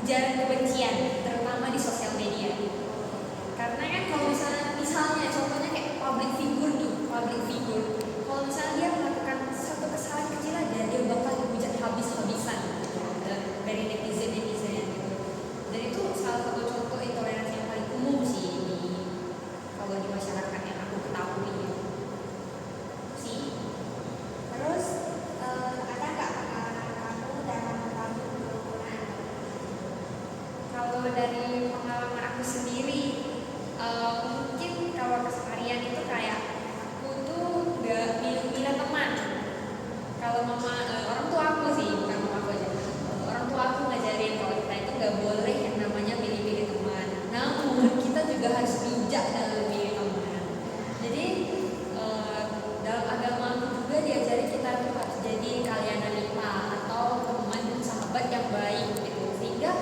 ujaran kebencian, terutama di sosial media. Karena kan kalau misalnya contohnya kayak public figure nih, public figure, kalau misalnya dia melakukan satu kesalahan kecil aja, dia bakal dihujat habis-habisan gitu, dari netizen gitu. Dan itu salah satu contoh intoleransi yang paling umum sih kalau di masyarakat yang aku ketahui gitu sih. Terus ada nggak pengalaman kamu dalam membangun kerukunan? Kalau dari pengalaman aku sendiri, mungkin kalau keseharian itu kayak aku tuh nggak milih-milih teman. Kalau orang tua aku sih, bukan mama aku aja. Orang tua aku ngajarin kalau kita itu nggak boleh yang namanya milih-milih teman. Namun kita juga harus bijak dalam memilih teman. Jadi dalam agama aku juga diajari kita tuh harus jadi kalyananita atau teman sahabat yang baik gitu, sehingga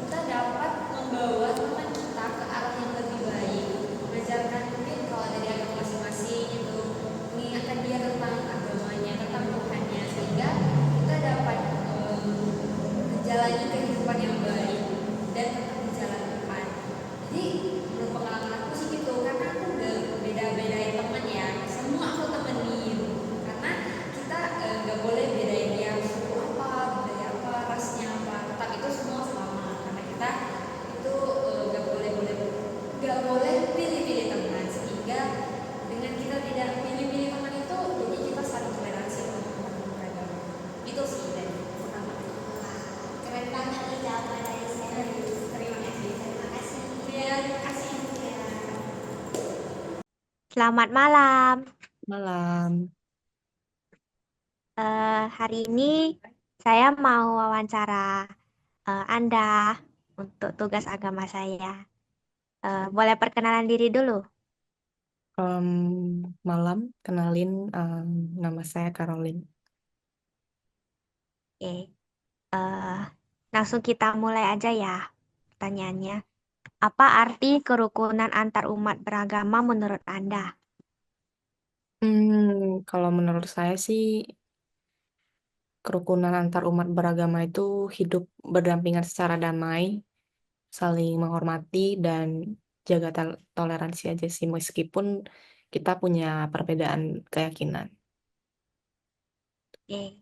kita dapat membawa teman kita ke arah yang lebih baik, mengajarkan mungkin kalau dari agama masing-masing gitu, mengingatkan dia tentang agamanya, tentang Tuhannya, sehingga kita dapat menjalani kehidupan yang baik dan tetap di jalan Tuhan. Jadi menurut pengalaman aku sih gitu, karena aku nggak beda-bedain teman ya, semua aku temenin, karena kita nggak boleh bedain dia suku apa, budaya apa, rasnya apa, tetap itu semua sama, karena kita itu nggak boleh pilih-pilih teman, sehingga dengan kita tidak pilih-pilih teman itu, jadi kita saling toleransi untuk beragama. Itu sih dari pengalaman. Keren banget nih jawaban dari saya. Terima kasih. Terima kasih. Ya, terima kasih. Ya. Selamat malam. Malam. Hari ini saya mau wawancara Anda untuk tugas agama saya. Boleh perkenalan diri dulu? Malam, kenalin, nama saya Caroline. Oke. Eh, Langsung kita mulai aja ya pertanyaannya. Apa arti kerukunan antar umat beragama menurut Anda? Kalau menurut saya sih, kerukunan antar umat beragama itu hidup berdampingan secara damai, saling menghormati, dan jaga toleransi aja sih, meskipun kita punya perbedaan keyakinan. Oke.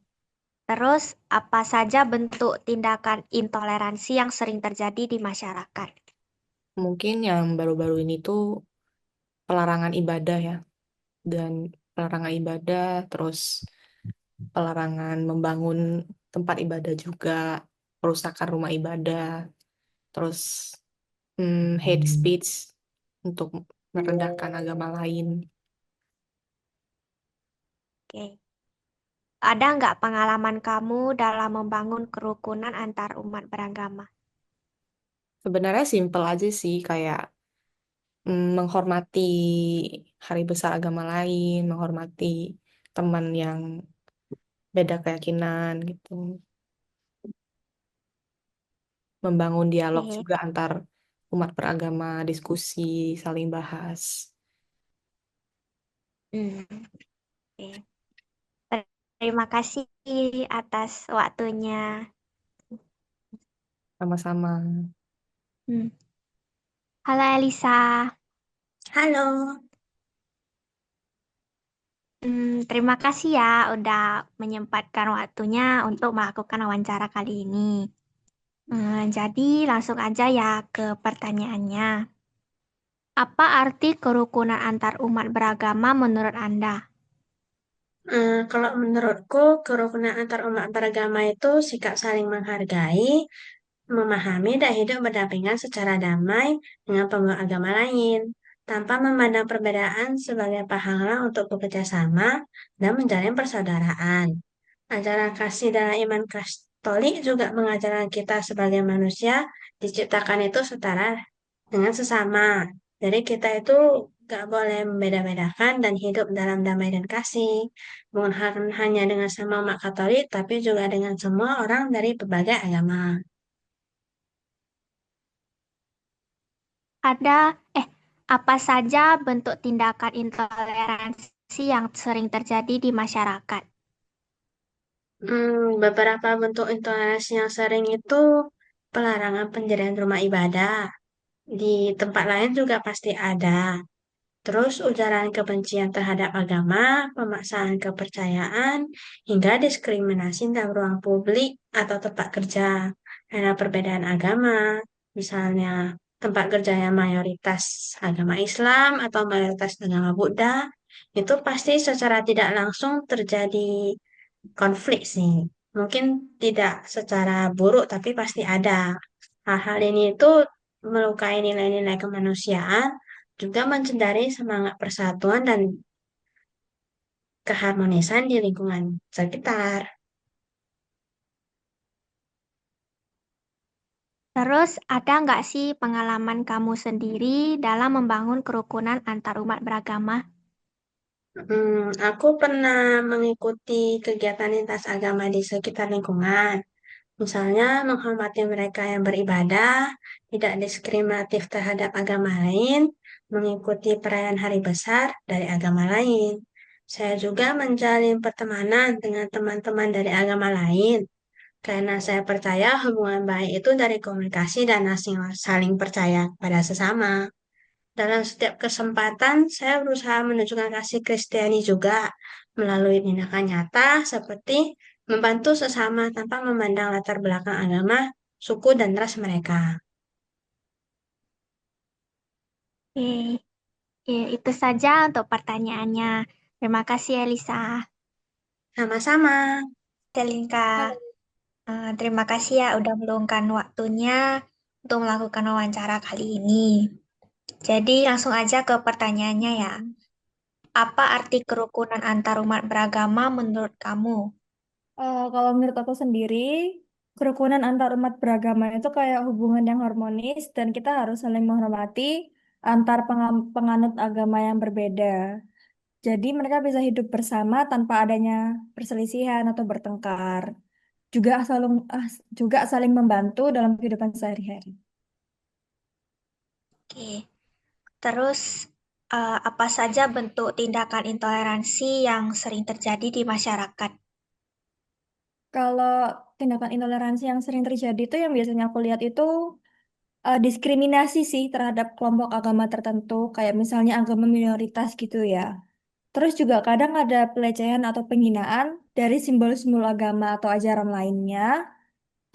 Terus, apa saja bentuk tindakan intoleransi yang sering terjadi di masyarakat? Mungkin yang baru-baru ini tuh pelarangan ibadah ya, dan pelarangan ibadah, terus pelarangan membangun tempat ibadah juga, perusakan rumah ibadah, terus hate speech untuk merendahkan agama lain. Oke. Ada nggak pengalaman kamu dalam membangun kerukunan antar umat beragama? Sebenarnya simpel aja sih, kayak menghormati hari besar agama lain, menghormati teman yang beda keyakinan gitu, membangun dialog Oke. juga antar umat beragama, diskusi, saling bahas. Hmm, oke. Terima kasih atas waktunya. Sama-sama. Hmm. Halo Elisa. Halo. Terima kasih ya udah menyempatkan waktunya untuk melakukan wawancara kali ini. Jadi langsung aja ya ke pertanyaannya. Apa arti kerukunan antar umat beragama menurut Anda? Kalau menurutku, kerukunan antar umat beragama itu sikap saling menghargai, memahami, dan hidup berdampingan secara damai dengan pemeluk agama lain, tanpa memandang perbedaan sebagai penghalang untuk bekerja sama dan menjalin persaudaraan. Ajaran kasih dalam iman Katolik juga mengajarkan kita sebagai manusia diciptakan itu setara dengan sesama. Jadi kita itu gak boleh membeda-bedakan dan hidup dalam damai dan kasih. Bukan hanya dengan sama umat Katolik, tapi juga dengan semua orang dari berbagai agama. Ada, apa saja bentuk tindakan intoleransi yang sering terjadi di masyarakat? Beberapa bentuk intoleransi yang sering itu pelarangan pendirian rumah ibadah. Di tempat lain juga pasti ada. Terus ujaran kebencian terhadap agama, pemaksaan kepercayaan, hingga diskriminasi dalam ruang publik atau tempat kerja karena perbedaan agama. Misalnya tempat kerja yang mayoritas agama Islam atau mayoritas agama Buddha, itu pasti secara tidak langsung terjadi konflik sih. Mungkin tidak secara buruk, tapi pasti ada. Hal-hal ini itu melukai nilai-nilai kemanusiaan, juga mencederai semangat persatuan dan keharmonisan di lingkungan sekitar. Terus ada nggak sih pengalaman kamu sendiri dalam membangun kerukunan antar umat beragama? Aku pernah mengikuti kegiatan lintas agama di sekitar lingkungan. Misalnya menghormati mereka yang beribadah, tidak diskriminatif terhadap agama lain, mengikuti perayaan hari besar dari agama lain. Saya juga menjalin pertemanan dengan teman-teman dari agama lain, karena saya percaya hubungan baik itu dari komunikasi dan saling percaya pada sesama. Dalam setiap kesempatan, saya berusaha menunjukkan kasih Kristiani juga melalui tindakan nyata seperti membantu sesama tanpa memandang latar belakang agama, suku, dan ras mereka. Oke, oke, itu saja untuk pertanyaannya. Terima kasih, Elisa. Sama-sama. Celinka, terima kasih ya udah meluangkan waktunya untuk melakukan wawancara kali ini. Jadi langsung aja ke pertanyaannya ya. Apa arti kerukunan antar umat beragama menurut kamu? Kalau menurut aku sendiri, kerukunan antar umat beragama itu kayak hubungan yang harmonis dan kita harus saling menghormati antar penganut agama yang berbeda. Jadi mereka bisa hidup bersama tanpa adanya perselisihan atau bertengkar. Juga saling membantu dalam kehidupan sehari-hari. Oke, terus apa saja bentuk tindakan intoleransi yang sering terjadi di masyarakat? Kalau tindakan intoleransi yang sering terjadi itu yang biasanya aku lihat itu diskriminasi sih terhadap kelompok agama tertentu, kayak misalnya agama minoritas gitu ya. Terus juga kadang ada pelecehan atau penghinaan dari simbol-simbol agama atau ajaran lainnya.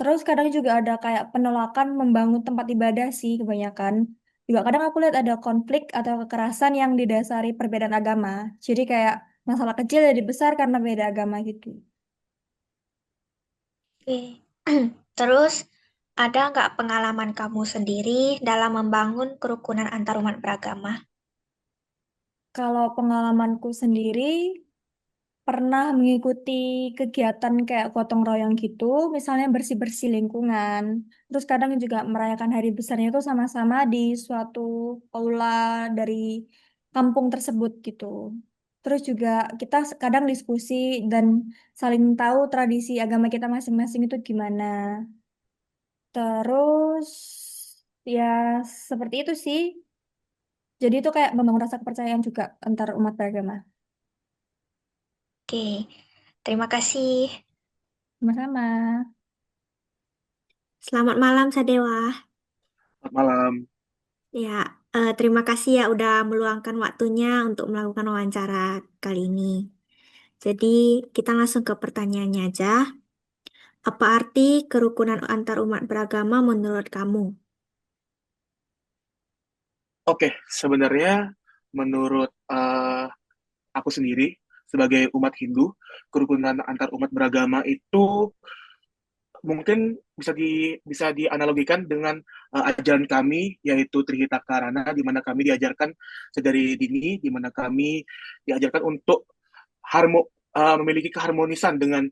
Terus kadang juga ada kayak penolakan membangun tempat ibadah sih kebanyakan. Juga kadang aku lihat ada konflik atau kekerasan yang didasari perbedaan agama. Jadi kayak masalah kecil jadi besar karena beda agama gitu. Oke. Terus, ada nggak pengalaman kamu sendiri dalam membangun kerukunan antar umat beragama? Kalau pengalamanku sendiri, pernah mengikuti kegiatan kayak gotong royong gitu, misalnya bersih-bersih lingkungan. Terus kadang juga merayakan hari besarnya itu sama-sama di suatu aula dari kampung tersebut gitu. Terus juga kita kadang diskusi dan saling tahu tradisi agama kita masing-masing itu gimana. Terus ya seperti itu sih. Jadi itu kayak membangun rasa kepercayaan juga antar umat beragama. Oke, terima kasih. Sama-sama. Selamat malam, Sadewa. Selamat malam. Ya, terima kasih ya udah meluangkan waktunya untuk melakukan wawancara kali ini. Jadi, kita langsung ke pertanyaannya aja. Apa arti kerukunan antar umat beragama menurut kamu? Oke, sebenarnya menurut aku sendiri sebagai umat Hindu, kerukunan antar umat beragama itu mungkin bisa dianalogikan dengan ajaran kami yaitu Trihita Karana, di mana kami diajarkan sedari dini, di mana kami diajarkan untuk memiliki keharmonisan dengan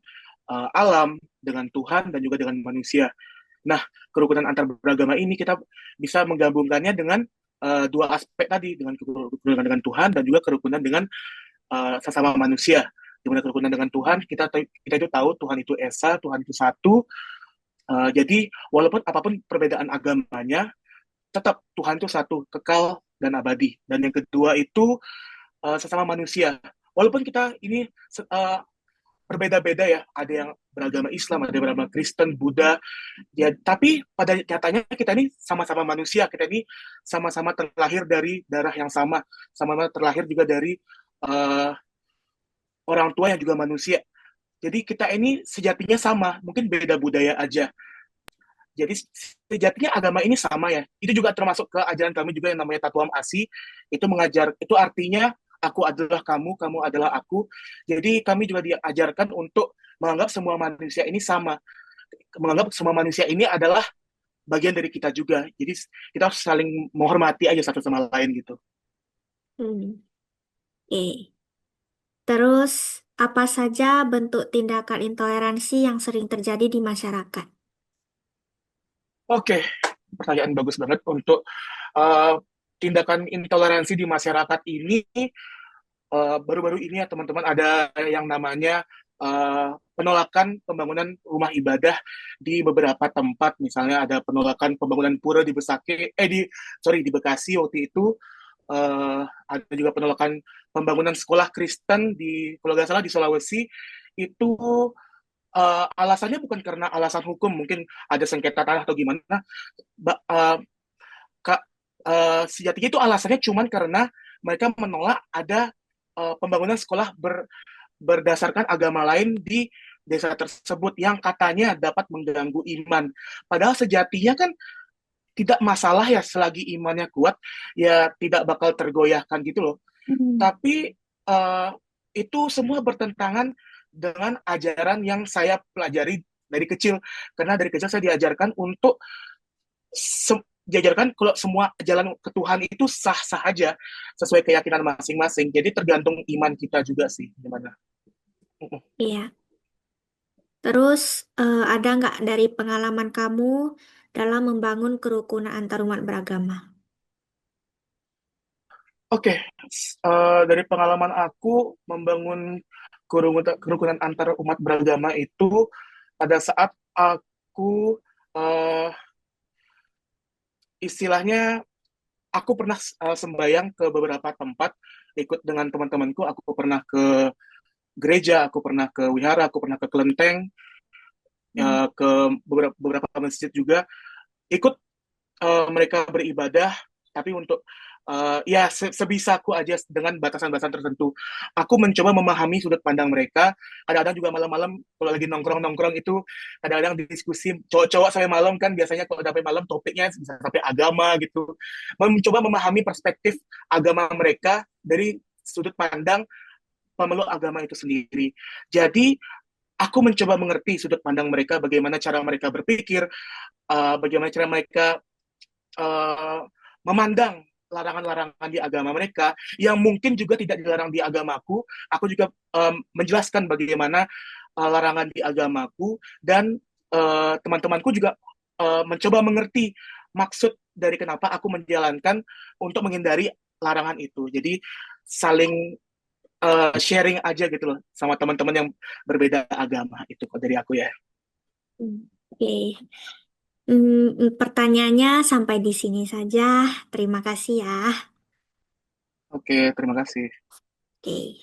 alam, dengan Tuhan dan juga dengan manusia. Nah, kerukunan antar beragama ini kita bisa menggabungkannya dengan dua aspek tadi, dengan kerukunan dengan Tuhan dan juga kerukunan dengan sesama manusia. Di mana kerukunan dengan Tuhan, kita itu tahu Tuhan itu esa, Tuhan itu satu. Jadi walaupun apapun perbedaan agamanya, tetap Tuhan itu satu, kekal dan abadi. Dan yang kedua itu sesama manusia. Walaupun kita ini berbeda-beda ya, ada yang beragama Islam, ada beragama Kristen, Buddha. Ya, tapi pada nyatanya kita ini sama-sama manusia, kita ini sama-sama terlahir dari darah yang sama-sama terlahir juga dari uh, orang tua yang juga manusia. Jadi kita ini sejatinya sama, mungkin beda budaya aja. Jadi sejatinya agama ini sama ya. Itu juga termasuk ke ajaran kami juga yang namanya Tatuam Asi. Itu mengajar, itu artinya aku adalah kamu, kamu adalah aku. Jadi kami juga diajarkan untuk menganggap semua manusia ini sama. Menganggap semua manusia ini adalah bagian dari kita juga. Jadi kita harus saling menghormati aja satu sama lain gitu. Hmm. Oke. Terus, apa saja bentuk tindakan intoleransi yang sering terjadi di masyarakat? Oke, pertanyaan bagus banget untuk uh, tindakan intoleransi di masyarakat ini. Baru-baru ini ya teman-teman ada yang namanya penolakan pembangunan rumah ibadah di beberapa tempat. Misalnya ada penolakan pembangunan pura di di Bekasi waktu itu. Ada juga penolakan pembangunan sekolah Kristen di, kalau nggak salah, di Sulawesi. Itu alasannya bukan karena alasan hukum, mungkin ada sengketa tanah atau gimana. Ba- uh, ka- Sejatinya itu alasannya cuman karena mereka menolak ada pembangunan sekolah berdasarkan agama lain di desa tersebut yang katanya dapat mengganggu iman. Padahal sejatinya kan tidak masalah ya, selagi imannya kuat ya tidak bakal tergoyahkan gitu loh. Tapi uh, itu semua bertentangan dengan ajaran yang saya pelajari dari kecil. Karena dari kecil saya diajarkan untuk diajarkan kalau semua jalan ke Tuhan itu sah-sah aja sesuai keyakinan masing-masing. Jadi tergantung iman kita juga sih gimana. Iya. Terus, ada nggak dari pengalaman kamu dalam membangun kerukunan antarumat beragama? Oke, dari pengalaman aku membangun kerukunan antar umat beragama itu pada saat aku uh, istilahnya aku pernah sembayang ke beberapa tempat ikut dengan teman-temanku. Aku pernah ke gereja, aku pernah ke wihara, aku pernah ke kelenteng, ke beberapa masjid juga. Ikut mereka beribadah, tapi untuk ya sebisaku aja dengan batasan-batasan tertentu. Aku mencoba memahami sudut pandang mereka. Kadang-kadang juga malam-malam kalau lagi nongkrong-nongkrong itu kadang-kadang diskusi cowok-cowok sampai malam kan, biasanya kalau sampai malam topiknya bisa sampai agama gitu. Mencoba memahami perspektif agama mereka dari sudut pandang pemeluk agama itu sendiri. Jadi aku mencoba mengerti sudut pandang mereka, bagaimana cara mereka berpikir, bagaimana cara mereka uh, memandang larangan-larangan di agama mereka yang mungkin juga tidak dilarang di agamaku. Aku juga menjelaskan bagaimana larangan di agamaku, dan teman-temanku juga mencoba mengerti maksud dari kenapa aku menjalankan untuk menghindari larangan itu. Jadi saling sharing aja gitu loh sama teman-teman yang berbeda agama, itu kok dari aku ya. Oke. Pertanyaannya sampai di sini saja. Terima kasih ya. Oke, terima kasih. Oke.